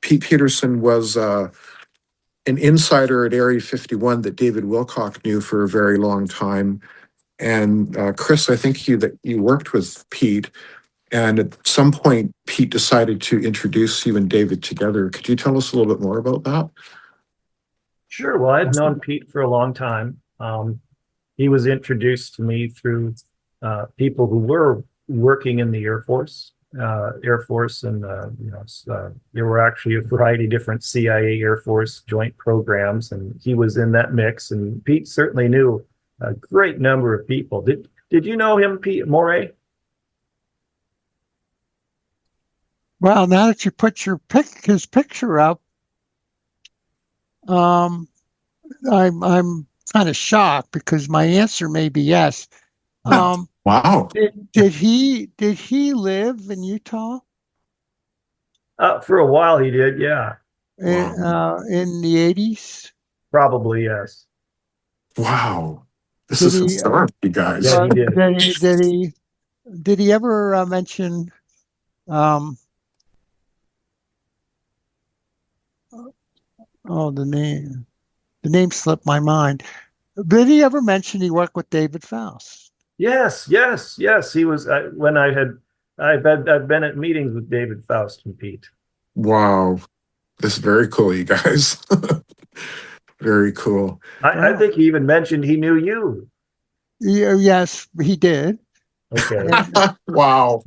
Pete Peterson was an insider at Area 51 that David Wilcock knew for a very long time. And Chris, I think you worked with Pete, and at some point, Pete decided to introduce you and David together. Could you tell us a little bit more about that? Sure. Well, I'd known Pete for a long time. He was introduced to me through people who were working in the Air Force. And there were actually a variety of different CIA Air Force joint programs, and he was in that mix. And Pete certainly knew a great number of people. Did you know him, Pete Moray? Well, now that you put his picture up, I'm kind of shocked because my answer may be yes. Wow. Did he live in Utah? For a while he did, yeah. In the 80s? Probably, yes. Wow. This is historic, you guys. Yeah, he did. Did he ever mention the name slipped my mind. Did he ever mention he worked with David Faust? Yes. He was when I've been at meetings with David Faust and Pete. Wow. This is very cool, you guys. Very cool. I think he even mentioned he knew you. Yeah, yes, he did. Okay. Wow.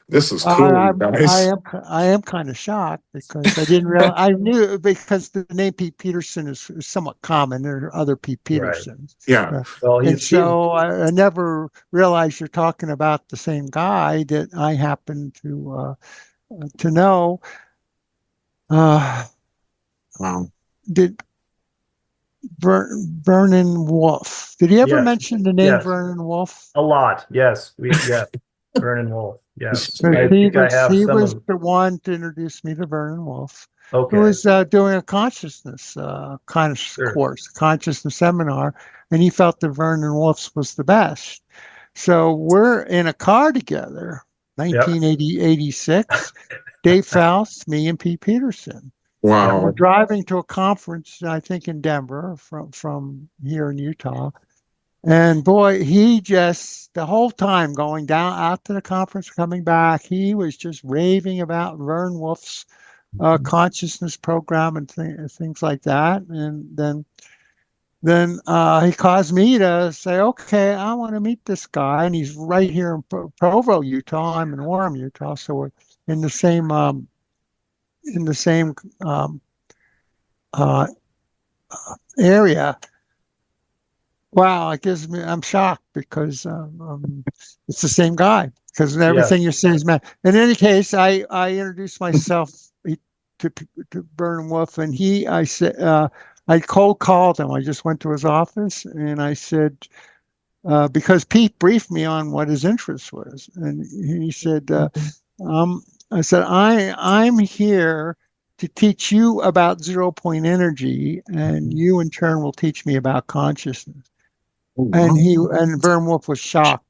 This is cool, guys. I am kind of shocked because I didn't realize. I knew because the name Pete Peterson is somewhat common. There are other Pete Petersons. Right. Yeah. Well, I never realized you're talking about the same guy that I happen to know. Wow. Did Vernon Wolf? Did he ever mention the name Vernon Wolf? A lot. Yes. Vernon Wolf. Yes. He was the one to introduce me to Vernon Wolf. Okay. Who was doing a consciousness kind of course, consciousness seminar, and he felt that Vernon Wolf's was the best. So we're in a car together, 1986, Dave Faust, me, and Pete Peterson. Wow. And we're driving to a conference, I think, in Denver from here in Utah. And boy, he just, the whole time going down out to the conference, coming back, he was just raving about Vern Wolf's consciousness program and things like that. And then he caused me to say, okay, I want to meet this guy. And he's right here in Provo, Utah. I'm in Orem, Utah. So we're in the same area. Wow, I'm shocked because it's the same guy because everything you're saying is mad. In any case, I introduced myself to Vernon Wolf, and I cold called him. I just went to his office and I said, because Pete briefed me on what his interest was, and he said, I said, I'm here to teach you about 0-point energy, and you in turn will teach me about consciousness. And Vern Wolf was shocked,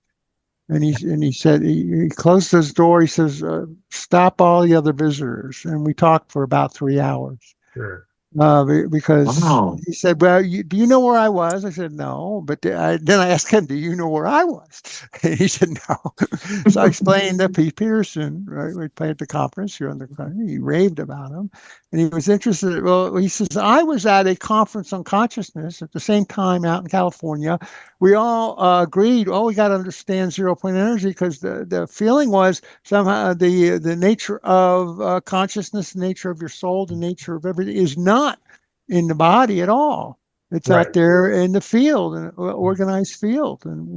and he said he closed his door. He says, "Stop all the other visitors," and we talked for about 3 hours. Sure. Because he said, well, do you know where I was? I said, no. But then I asked him, do you know where I was? And he said, no. So I explained that Pete Peterson, right, we played at the conference here on the country. He raved about him. And he was interested. Well, he says, I was at a conference on consciousness at the same time out in California. We all agreed, we got to understand 0-point energy because the feeling was somehow the nature of consciousness, the nature of your soul, the nature of everything is not in the body at all. It's out there in the field, an organized field, and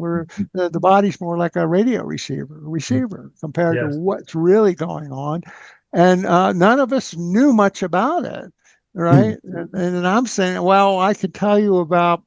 the body's more like a radio receiver compared to what's really going on. And none of us knew much about it, right? And I'm saying, well, I could tell you about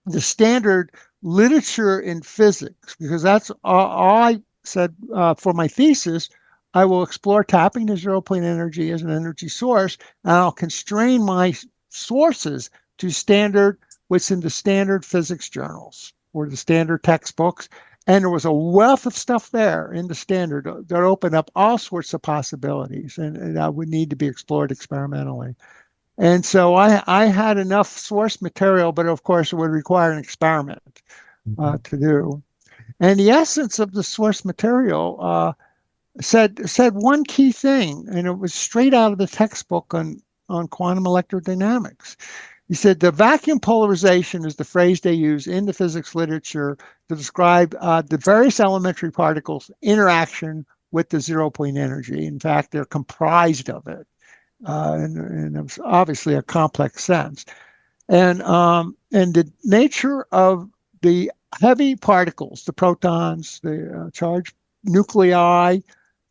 the standard literature in physics because that's all I said for my thesis. I will explore tapping to 0-point energy as an energy source, and I'll constrain my sources to what's in the standard physics journals or the standard textbooks. And there was a wealth of stuff there in the standard that opened up all sorts of possibilities and that would need to be explored experimentally. And so I had enough source material, but of course it would require an experiment to do. And the essence of the source material said one key thing, and it was straight out of the textbook on quantum electrodynamics. He said the vacuum polarization is the phrase they use in the physics literature to describe the various elementary particles' interaction with the zero-point energy. In fact, they're comprised of it, and it's obviously a complex sense. And the nature of the heavy particles, the protons, the charged nuclei,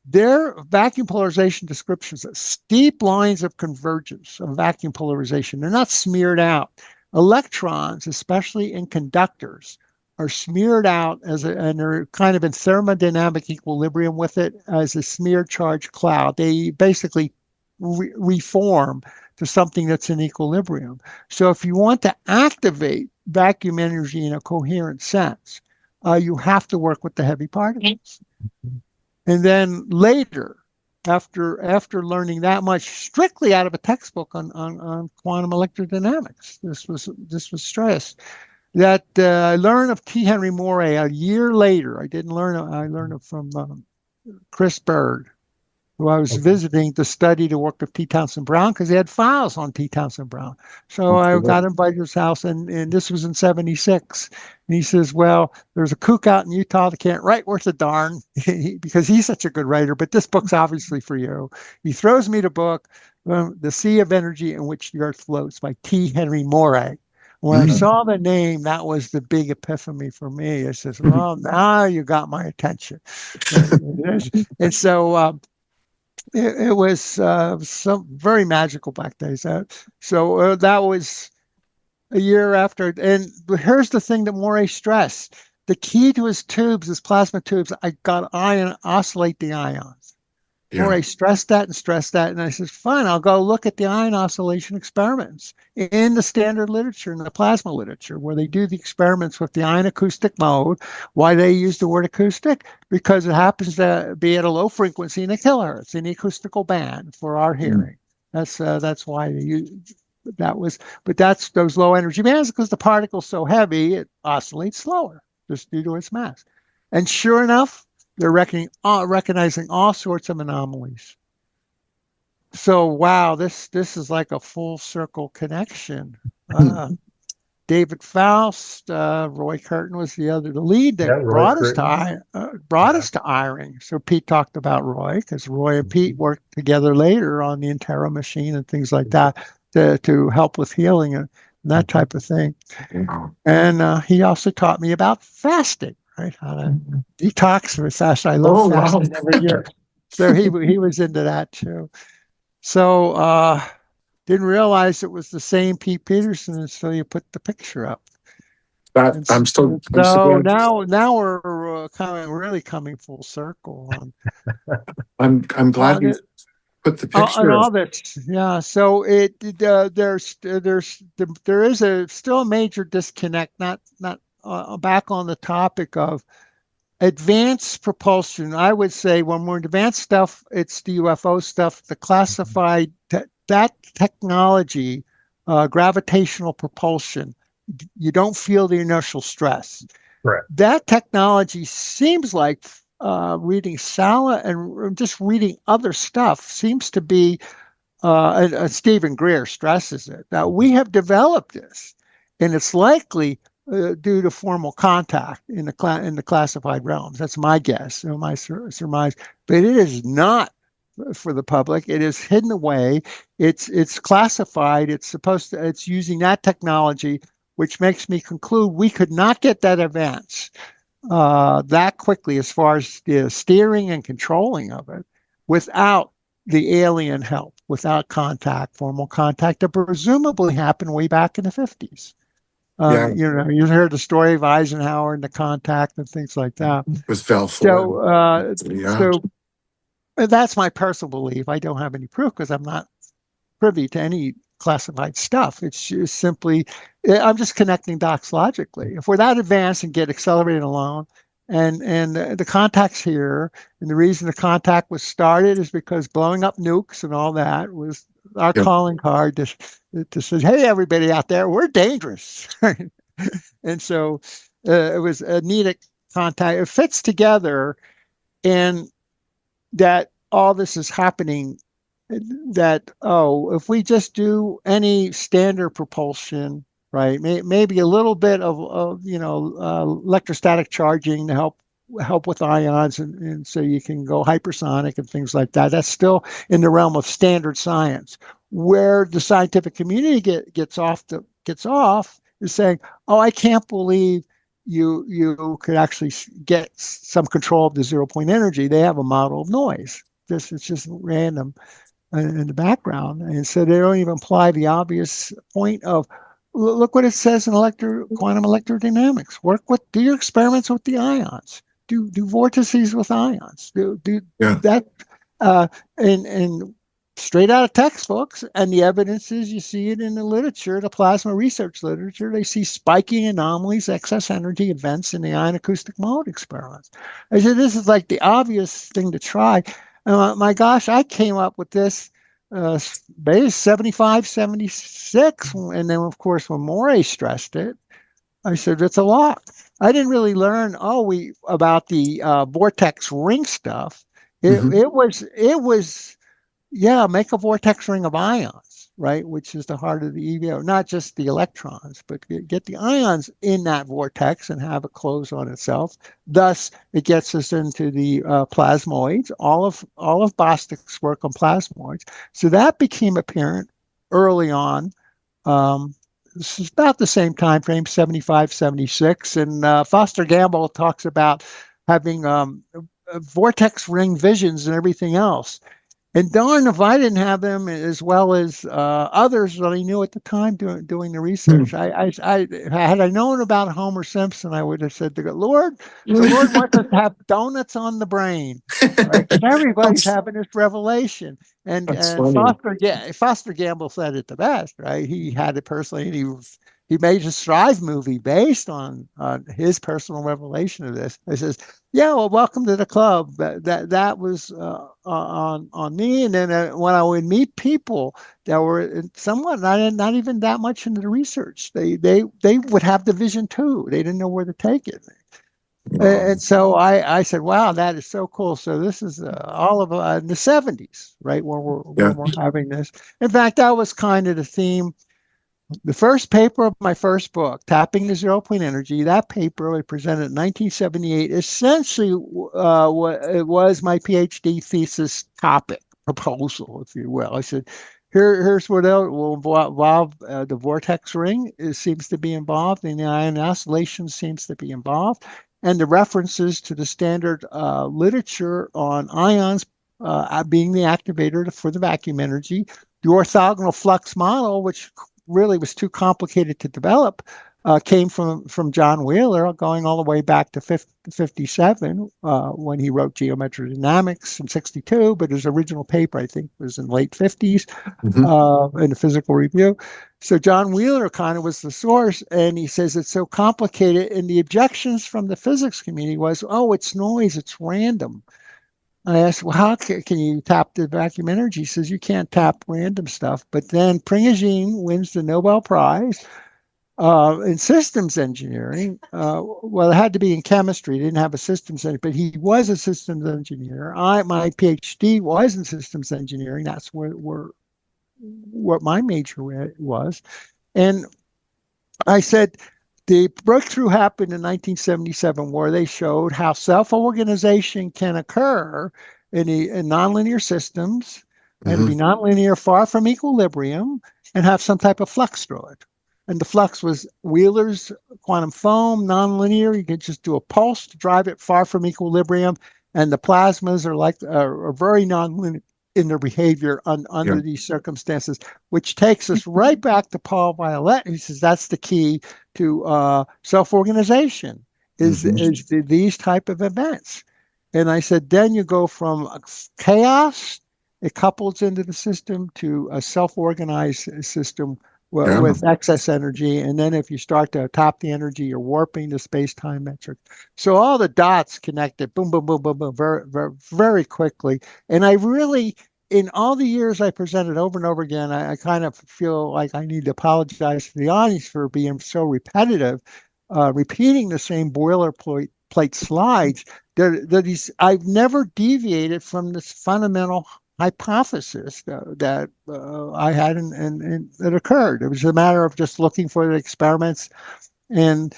their vacuum polarization descriptions are steep lines of convergence of vacuum polarization. They're not smeared out. Electrons, especially in conductors, are smeared out and they're kind of in thermodynamic equilibrium with it as a smeared charged cloud. They basically reform to something that's in equilibrium. So if you want to activate vacuum energy in a coherent sense, you have to work with the heavy particles. And then later, after learning that much strictly out of a textbook on quantum electrodynamics, this was stressed. That I learned of T. Henry Moray a year later. I learned it from Chris Bird, who I was visiting to study the work of P. Townsend Brown because he had files on P. Townsend Brown. So I got invited to his house, and this was in '76. And he says, well, there's a kook out in Utah that can't write worth a darn because he's such a good writer, but this book's obviously for you. He throws me the book, The Sea of Energy in Which the Earth Floats by T. Henry Moray. When I saw the name, that was the big epiphany for me. I says, well, now you got my attention. And so it was some very magical back days. So that was a year after. And here's the thing that Moray stressed. The key to his tubes, his plasma tubes, I got oscillate the ions. Yeah. Moray stressed that. And I said, fine, I'll go look at the ion oscillation experiments in the standard literature, in the plasma literature, where they do the experiments with the ion acoustic mode. Why they use the word acoustic? Because it happens to be at a low frequency in a kilohertz, in the acoustical band for our hearing. That's why they use that was, but that's those low energy bands because the particle's so heavy, it oscillates slower just due to its mass. And sure enough, they're recognizing all sorts of anomalies. So, wow, this is like a full circle connection. David Faust, Roy Curtin was the lead that brought us to Eyring. So Pete talked about Roy because Roy and Pete worked together later on the Intero machine and things like that to help with healing and that type of thing. And he also taught me about fasting. Right, how to detox for fast. I love fasting every year. So he was into that too. So didn't realize it was the same Pete Peterson until you put the picture up. So now we're really coming full circle. I'm glad you put the picture on all that. Yeah. So there is still a major disconnect. Not. Back on the topic of advanced propulsion, I would say when we're in advanced stuff, it's the UFO stuff, the classified, that technology, gravitational propulsion, you don't feel the inertial stress. Right. That technology seems like reading Sala and just reading other stuff seems to be, and Stephen Greer stresses it, that we have developed this, and it's likely due to formal contact in the classified realms. That's my guess, my surmise. But it is not for the public. It is hidden away. It's classified. It's using that technology, which makes me conclude we could not get that advance that quickly as far as the steering and controlling of it without the alien help, without formal contact that presumably happened way back in the 50s. You heard the story of Eisenhower and the contact and things like that. With Val Ford. So that's my personal belief. I don't have any proof because I'm not privy to any classified stuff. It's just simply, I'm just connecting dots logically. If we're that advanced and get accelerated alone, and the contact's here. And the reason the contact was started is because blowing up nukes and all that was our Yep. calling card to say, hey, everybody out there, we're dangerous. And so it was a neat contact. It fits together, and that all this is happening. That, oh, if we just do any standard propulsion, right? Maybe a little bit of electrostatic charging to help with ions, and so you can go hypersonic and things like that. That's still in the realm of standard science. Where the scientific community gets off is saying, oh, I can't believe you could actually get some control of the 0 point energy. They have a model of noise. It's just random in the background, and so they don't even apply the obvious point of look what it says in quantum electrodynamics. Do your experiments with the ions. Do vortices with ions. Do Yeah. that, and straight out of textbooks. And the evidence is, you see it in the literature, the plasma research literature. They see spiking anomalies, excess energy events in the ion acoustic mode experiments. I said, this is like the obvious thing to try. My gosh, I came up with this base 75, 76. And then, of course, when Moray stressed it, I said, it's a lot. I didn't really learn about the vortex ring stuff. It was make a vortex ring of ions, right? Which is the heart of the EVO, not just the electrons, but get the ions in that vortex and have it close on itself. Thus, it gets us into the plasmoids. All of Bostic's work on plasmoids. So that became apparent early on. This is about the same time frame, 75, 76. And Foster Gamble talks about having vortex ring visions and everything else. And darn if I didn't have them as well as others that I knew at the time doing the research. Had I known about Homer Simpson, I would have said to God, Lord, the Lord wants us to have donuts on the brain, right? Because everybody's having this revelation. And Foster Gamble said it the best, right? He had it personally, and he made a Strive movie based on his personal revelation of this. He says, yeah, well, welcome to the club. That was on me. And then when I would meet people that were somewhat not even that much into the research, they would have the vision too. They didn't know where to take it. Wow. And so I said, wow, that is so cool. So this is all of the 70s, right, when we're having this. In fact, that was kind of the theme. The first paper of my first book, Tapping the 0 Point Energy, that paper I presented in 1978, essentially it was my PhD thesis topic, proposal, if you will. I said, here's what will involve the vortex ring. It seems to be involved, and the ion oscillation seems to be involved, and the references to the standard literature on ions being the activator for the vacuum energy, the orthogonal flux model, which really was too complicated to develop, came from John Wheeler, going all the way back to 57 when he wrote Geometric Dynamics in 62, but his original paper, I think, was in late 50s in the Physical Review. So John Wheeler kind of was the source, and he says it's so complicated, and the objections from the physics community was, oh, it's noise, it's random. I asked, well, how can you tap the vacuum energy? He says, you can't tap random stuff. But then Prigogine wins the Nobel Prize in systems engineering. Well, it had to be in chemistry. He didn't have a systems engineer, but he was a systems engineer. My PhD was in systems engineering. That's what my major was. And I said, the breakthrough happened in 1977, where they showed how self-organization can occur in nonlinear systems, and be nonlinear, far from equilibrium, and have some type of flux through it. And the flux was Wheeler's quantum foam, nonlinear. You could just do a pulse to drive it far from equilibrium, and the plasmas are very nonlinear in their behavior under these circumstances, which takes us right back to Paul Violette. He says that's the key to self-organization is these type of events. And I said, then you go from chaos, it couples into the system, to a self-organized system well, Yeah. with excess energy. And then if you start to top the energy, you're warping the space-time metric. So all the dots connected, boom, boom, boom, boom, boom, very, very, very quickly. And I really, in all the years I presented over and over again, I kind of feel like I need to apologize to the audience for being so repetitive, repeating the same boilerplate slides. I've never deviated from this fundamental hypothesis that I had and that occurred. It was a matter of just looking for the experiments and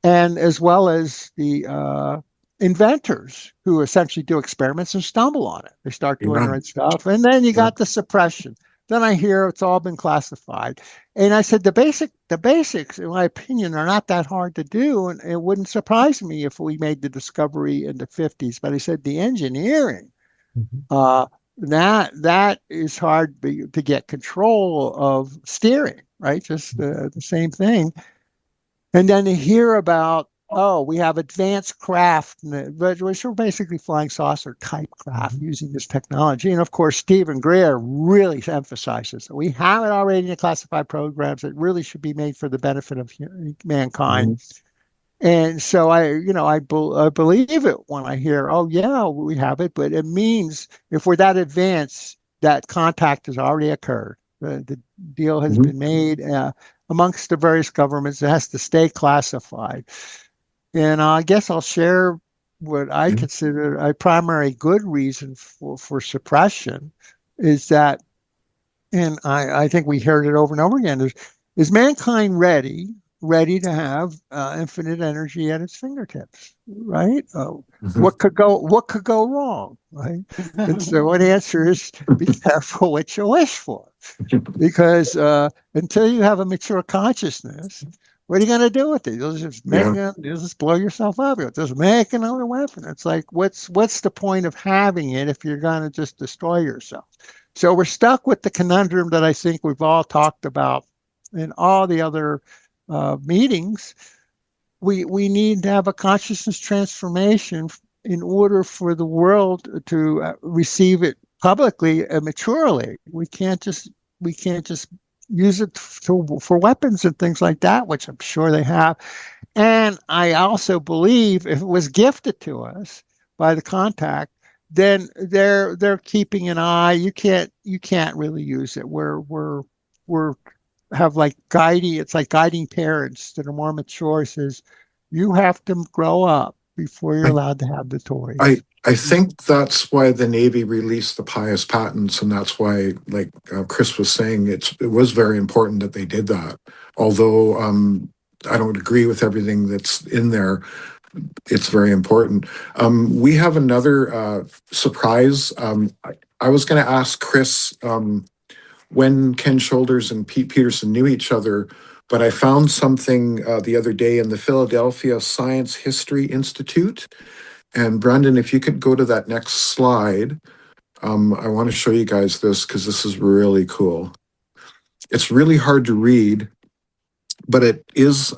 as well as the inventors who essentially do experiments and stumble on it. They start doing the Yeah. right stuff, and then you Yeah. got the suppression. Then I hear it's all been classified, and I said the basics, in my opinion, are not that hard to do, and it wouldn't surprise me if we made the discovery in the 50s. But I said the engineering. Uh, that is hard to get control of steering, right? Just the same thing. And then to hear about, oh, we have advanced craft, which are basically flying saucer type craft using this technology. And of course, Stephen Greer really emphasizes that we have it already in the classified programs. It really should be made for the benefit of mankind. And so I believe it when I hear, oh yeah, we have it, but it means if we're that advanced, that contact has already occurred. The deal has been made amongst the various governments. It has to stay classified. And I guess I'll share what I consider a primary good reason for suppression is that, and I think we heard it over and over again, is mankind ready to have infinite energy at its fingertips, right? What could go wrong, right? And so one answer is be careful what you wish for, because until you have a mature consciousness, what are you going to do with it? You'll just blow yourself up. You'll just make another weapon. It's like, what's the point of having it if you're going to just destroy yourself? So we're stuck with the conundrum that I think we've all talked about in all the other meetings. We need to have a consciousness transformation in order for the world to receive it publicly and maturely. We can't just use it for weapons and things like that, which I'm sure they have. And I also believe if it was gifted to us by the contact, then they're keeping an eye. You can't really use it. We're have like it's like guiding parents that are more mature. Says you have to grow up before you're allowed to have the toys. I think that's why the Navy released the pious patents, and that's why, like Chris was saying, it was very important that they did that. Although I don't agree with everything that's in there, it's very important. We have another surprise. I was going to ask Chris when Ken Shoulders and Pete Peterson knew each other, but I found something the other day in the Philadelphia Science History Institute. And Brendan, if you could go to that next slide, I want to show you guys this because this is really cool. It's really hard to read, but it is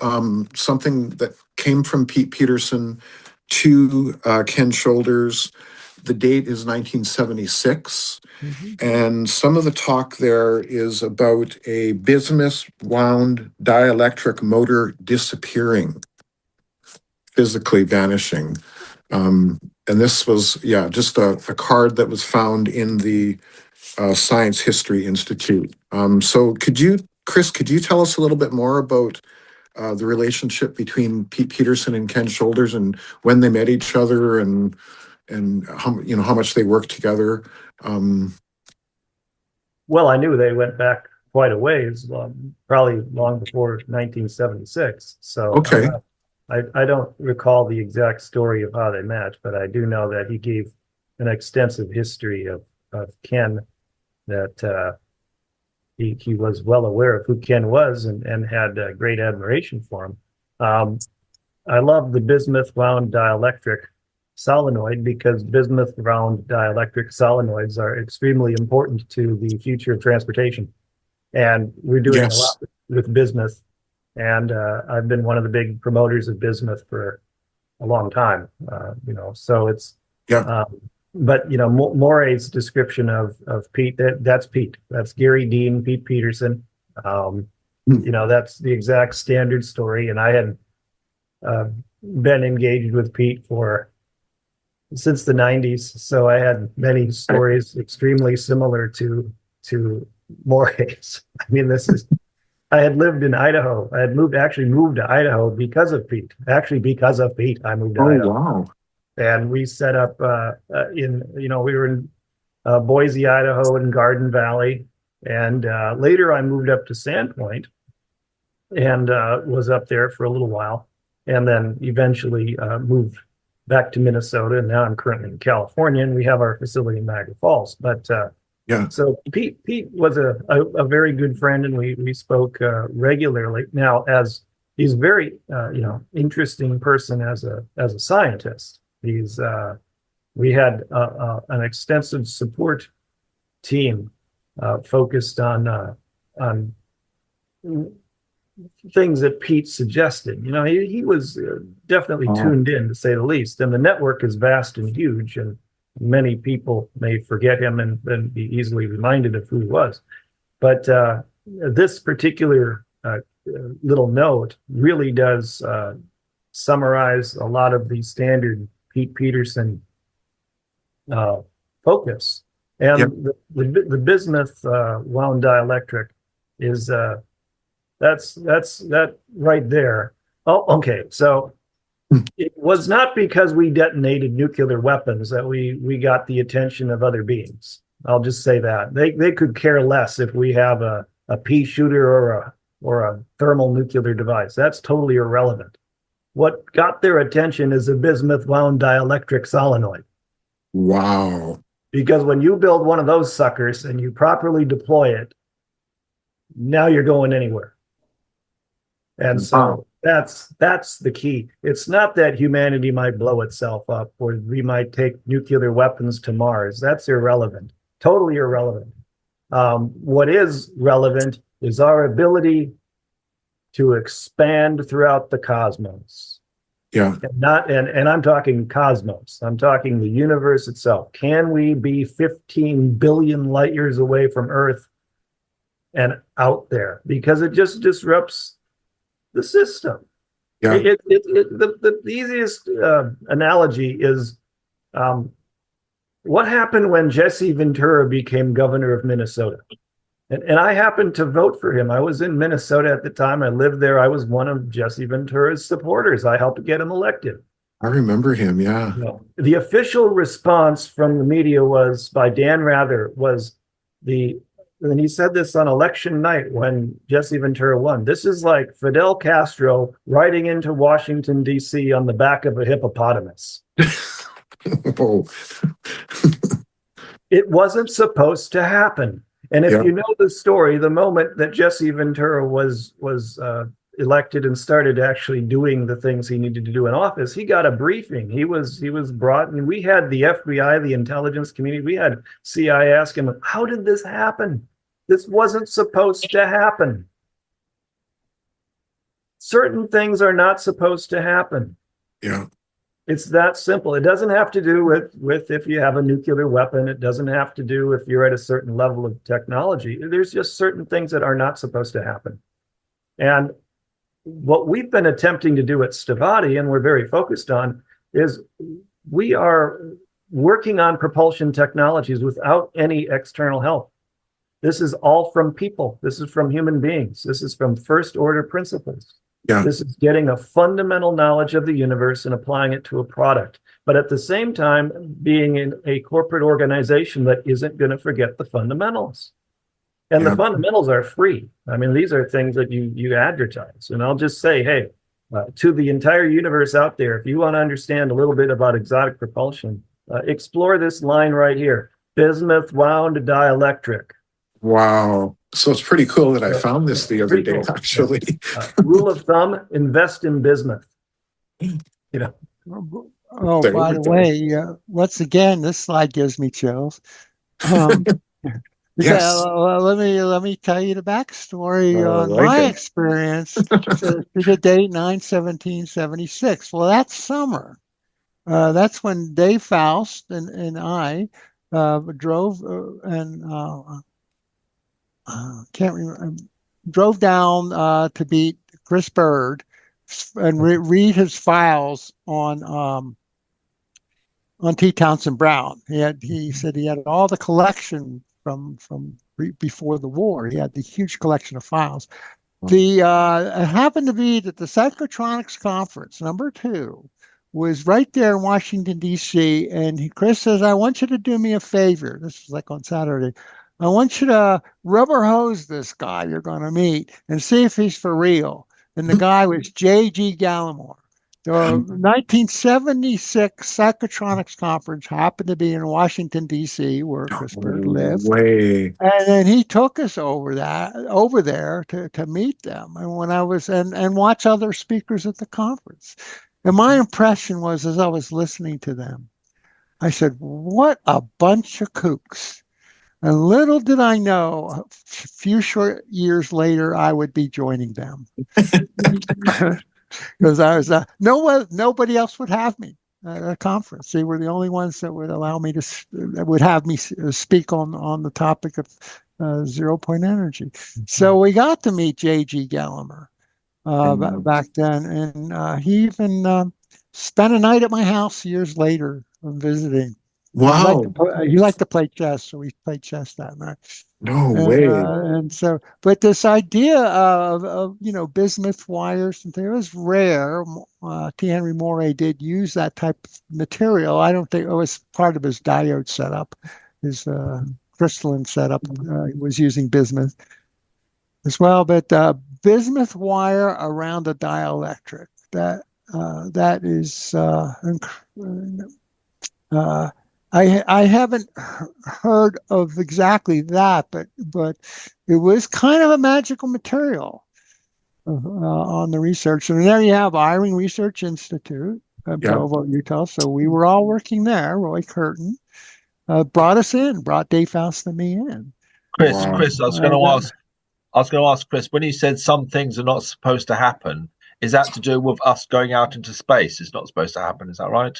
something that came from Pete Peterson to Ken Shoulders. The date is 1976. And some of the talk there is about a bismuth wound dielectric motor disappearing, physically vanishing. And this was, just a card that was found in the Science History Institute. So Chris, could you tell us a little bit more about the relationship between Pete Peterson and Ken Shoulders and when they met each other and how much they worked together? Well, I knew they went back quite a ways, probably long before 1976. So Okay. I don't recall the exact story of how they met, but I do know that he gave an extensive history of Ken, that he was well aware of who Ken was and had great admiration for him. I love the bismuth wound dielectric solenoid because bismuth wound dielectric solenoids are extremely important to the future of transportation. And we're doing a lot with bismuth. And I've been one of the big promoters of bismuth for a long time, so it's, but, Moray's description of Pete, that's Pete. That's Gary Dean, Pete Peterson. That's the exact standard story. And I had been engaged with Pete since the 90s. So I had many stories extremely similar to Moray's. I mean, I had lived in Idaho. I had actually moved to Idaho because of Pete. Actually, because of Pete, I moved to Idaho. Wow. And we set up we were in Boise, Idaho, and Garden Valley. And later I moved up to Sandpoint and was up there for a little while. And then eventually moved back to Minnesota. And now I'm currently in California, and we have our facility in Niagara Falls. But Yeah. so Pete was a very good friend, and we spoke regularly. Now, as he's a very interesting person as a scientist. We had an extensive support team focused on things that Pete suggested. He was definitely tuned in, to say the least. And the network is vast and huge, and many people may forget him and then be easily reminded of who he was. But this particular little note really does summarize a lot of the standard Pete Peterson focus. And the bismuth wound dielectric is that right there. Oh, okay. So it was not because we detonated nuclear weapons that we got the attention of other beings. I'll just say that they could care less if we have a pea shooter or a thermal nuclear device. That's totally irrelevant. What got their attention is a bismuth wound dielectric solenoid. Wow. Because when you build one of those suckers and you properly deploy it, now you're going anywhere. And so that's the key. It's not that humanity might blow itself up or we might take nuclear weapons to Mars. That's irrelevant. Totally irrelevant. What is relevant is our ability to expand throughout the cosmos. Yeah. And I'm talking cosmos. I'm talking the universe itself. Can we be 15 billion light years away from Earth and out there? Because it just disrupts the system. Yeah. The easiest analogy is what happened when Jesse Ventura became governor of Minnesota. And I happened to vote for him. I was in Minnesota at the time. I lived there. I was one of Jesse Ventura's supporters. I helped get him elected. I remember him, yeah. The official response from the media was by Dan Rather and he said this on election night when Jesse Ventura won. This is like Fidel Castro riding into Washington, D.C. on the back of a hippopotamus. Oh. It wasn't supposed to happen. And if you know the story, the moment that Jesse Ventura was elected and started actually doing the things he needed to do in office, he got a briefing. He was brought, and we had the FBI, the intelligence community, we had CIA ask him, how did this happen? This wasn't supposed to happen. Certain things are not supposed to happen. Yeah. It's that simple. It doesn't have to do with if you have a nuclear weapon. It doesn't have to do if you're at a certain level of technology. There's just certain things that are not supposed to happen. And what we've been attempting to do at Stavati, and we're very focused on, is we are working on propulsion technologies without any external help. This is all from people. This is from human beings. This is from first order principles. Yeah. This is getting a fundamental knowledge of the universe and applying it to a product. But at the same time, being in a corporate organization that isn't going to forget the fundamentals. And the fundamentals are free. I mean, these are things that you advertise. And I'll just say, hey, to the entire universe out there, if you want to understand a little bit about exotic propulsion, explore this line right here, bismuth wound dielectric. Wow. So it's pretty cool that I found this the other day, actually. Rule of thumb, invest in bismuth. Oh, by the way, once again, this slide gives me chills. Yes. Let me tell you the backstory on my experience to the date 9/17/76. Well, that's summer. That's when Dave Faust and I drove and can't remember. drove down to meet Chris Bird and read his files on T. Townsend Brown. He said he had all the collection from before the war. He had the huge collection of files. It happened to be that the Psychotronics Conference, #2, was right there in Washington, D.C. And Chris says, I want you to do me a favor. This was like on Saturday. I want you to rubber hose this guy you're going to meet and see if he's for real. And the guy was J.G. Gallimore. The 1976 Psychotronics Conference happened to be in Washington, D.C., where Chris Bird lived. Way. And then he took us over there to meet them and and watch other speakers at the conference. And my impression was, as I was listening to them, I said, what a bunch of kooks. And little did I know, a few short years later, I would be joining them. Because I was nobody else would have me at a conference. They were the only ones that would allow me that would have me speak on the topic of 0-point energy. So we got to meet J.G. Gallimore back then, and he even spent a night at my house years later visiting. Wow. He liked to play chess, so we played chess that night. No way. And so, but this idea of bismuth wires, and it was rare. T. Henry Moray did use that type of material. I don't think it was part of his diode setup, his crystalline setup. He was using bismuth as well, but bismuth wire around a dielectric. That is I haven't heard of exactly that, but it was kind of a magical material on the research. And there you have Eyring Research Institute, Provo, Utah. So we were all working there. Roy Curtin brought Dave Faust and me in. Chris, I was going to ask Chris, when he said some things are not supposed to happen, is that to do with us going out into space? It's not supposed to happen. Is that right?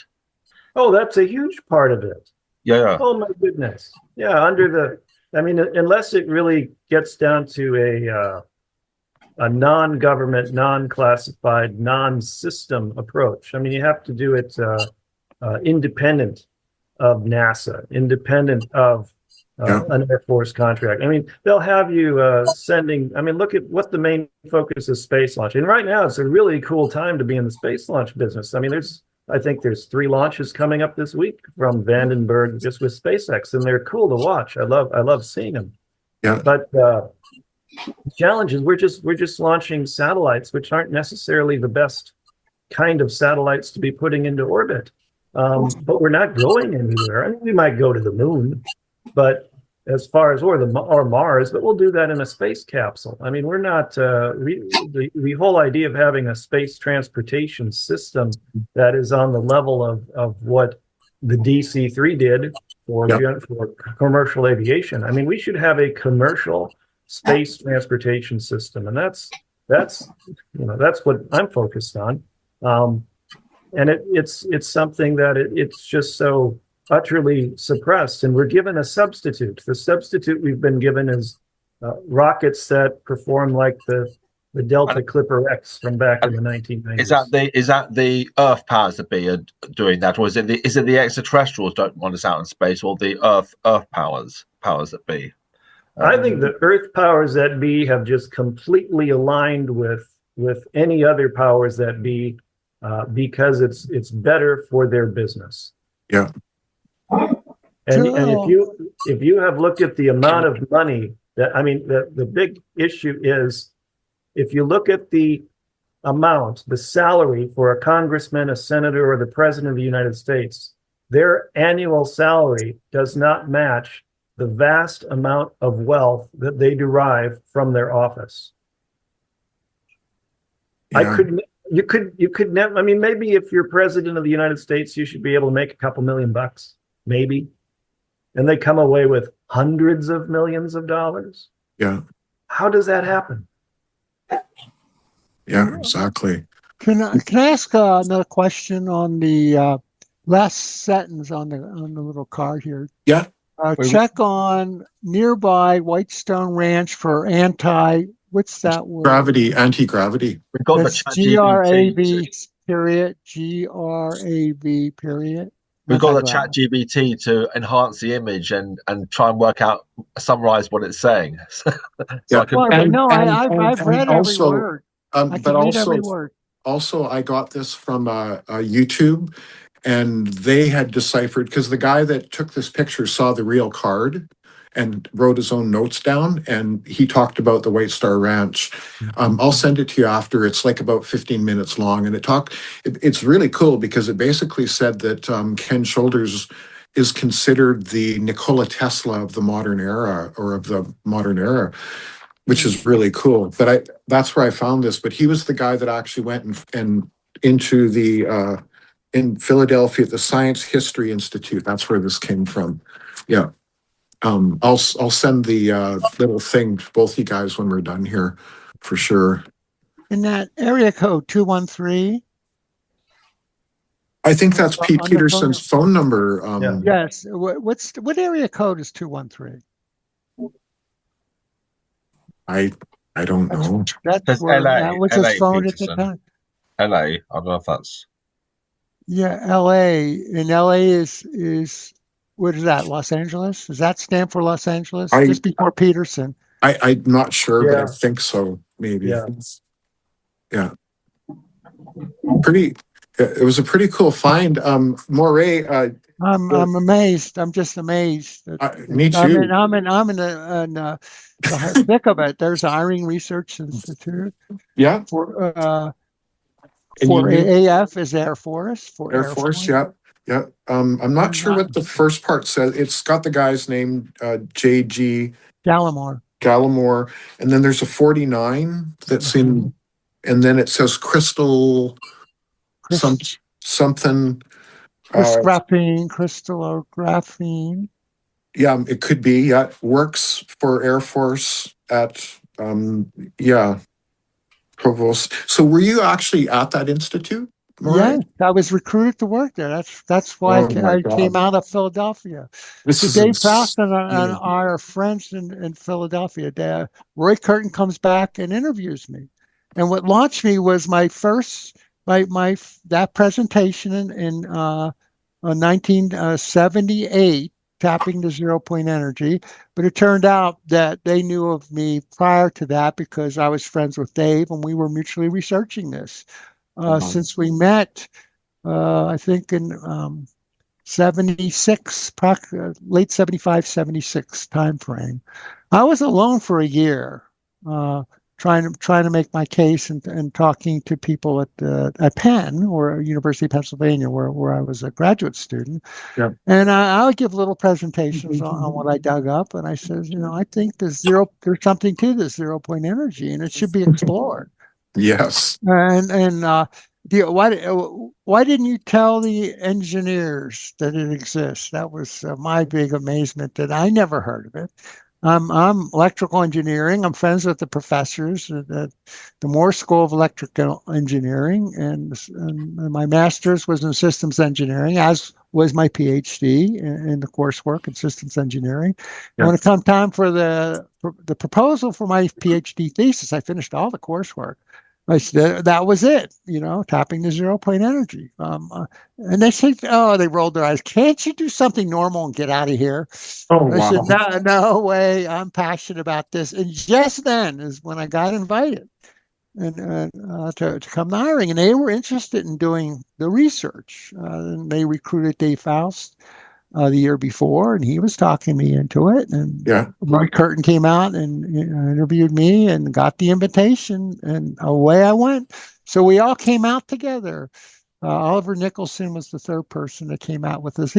Oh, that's a huge part of it. Yeah. Oh my goodness. Yeah, unless it really gets down to a non-government, non-classified, non-system approach. I mean, you have to do it independent of NASA, independent of an Air Force contract. I mean, they'll have you sending. I mean, look at what the main focus is: space launch. And right now, it's a really cool time to be in the space launch business. I mean, I think there's 3 launches coming up this week from Vandenberg just with SpaceX, and they're cool to watch. I love seeing them. Yeah. But the challenge is we're just launching satellites, which aren't necessarily the best kind of satellites to be putting into orbit. But we're not going anywhere. I mean, we might go to the moon, but as far as or Mars, but we'll do that in a space capsule. I mean, we're not the whole idea of having a space transportation system that is on the level of what the DC-3 did for commercial aviation. I mean, we should have a commercial space transportation system, and that's what I'm focused on. And it's something that it's just so utterly suppressed, and we're given a substitute. The substitute we've been given is rockets that perform like the Delta Clipper X from back in the 1990s. Is that the Earth powers that be are doing that, or is it the extraterrestrials don't want us out in space, or the Earth powers that be? I think the Earth powers that be have just completely aligned with any other powers that be because it's better for their business. Yeah. And if you have looked at the amount of money the big issue is if you look at the salary for a congressman, a senator, or the president of the United States, their annual salary does not match the vast amount of wealth that they derive from their office. Yeah. You could never. I mean, maybe if you're president of the United States, you should be able to make a couple $1 million, maybe. And they come away with hundreds of millions of dollars. Yeah. How does that happen? Yeah, exactly. Can I ask another question on the last sentence on the little card here? Yeah. Check on nearby Whitestone Ranch for anti What's that word? Gravity, anti-gravity. We've got the That's chat GRAV period. GRAV period. We've got the Anti-gravity. chat GBT to enhance the image and try and work out, summarize what it's saying. So Yeah. I can, Well, but no, I've read every also, word. I can but read every word. also I got this from YouTube, and they had deciphered, because the guy that took this picture saw the real card and wrote his own notes down, and he talked about the White Star Ranch. I'll send it to you after. It's like about 15 minutes long, and it's really cool because it basically said that Ken Shoulders is considered the Nikola Tesla of the modern era, or of the modern era, which is really cool. But that's where I found this. But he was the guy that actually went and into the in Philadelphia at the Science History Institute. That's where this came from. Yeah. I'll send the little thing to both you guys when we're done here, for sure. In that area code 213. I think that's Pete On the Peterson's phone number. Yeah. Yes. What area code is 213? I don't know. That's There's where LA, that was LA his phone at the Peterson. time. LA. I don't know if that's. Yeah, LA. And LA is what is that? Los Angeles? Does that stand for Los Angeles? Just before Peterson. I'm not sure, but I Yeah. think so. Maybe. Yeah. Yeah. It was a pretty cool find. Moray, I'm amazed. I'm just amazed. me too. I'm in the thick of it. There's the Iring Research Institute. Yeah. For And you knew AF is Air Force. For Air Force, yeah. Yeah. I'm not sure what the first part says. It's got the guy's name, J.G. Gallimore. And then there's a 49 that's in, and then it says crystal something. Crystal or graphene. Yeah, it could be. Yeah, works for Air Force at Provost. So were you actually at that institute? Yeah, I was recruited to work there. That's why I came out of Philadelphia. Dave Faust and I are friends in Philadelphia. Roy Curtin comes back and interviews me, and what launched me was my first that presentation in 1978, tapping the 0-point energy. But it turned out that they knew of me prior to that because I was friends with Dave, and we were mutually researching this. Since we met, I think in 76, late 75, 76 timeframe. I was alone for a year, trying to make my case and talking to people at Penn, or University of Pennsylvania, where I was a graduate student. Yeah. And I would give little presentations on what I dug up, and I said, I think there's something to this 0-point energy, and it should be explored. Yes. Why didn't you tell the engineers that it exists? That was my big amazement, that I never heard of it. I'm electrical engineering. I'm friends with the professors at the Moore School of Electrical Engineering, and my master's was in systems engineering, as was my PhD in the coursework in systems engineering. Yeah. And when it come time for the proposal for my PhD thesis, I finished all the coursework. I said, that was it, tapping the 0-point energy. And they said, they rolled their eyes. Can't you do something normal and get out of here? Oh, I wow. said, no way. I'm passionate about this. And just then is when I got invited to come to Iring. And they were interested in doing the research. And they recruited Dave Faust the year before, and he was talking me into it. And Roy Curtin came out and interviewed me and got the invitation, and away I went. So we all came out together. Oliver Nicholson was the third person that came out with us.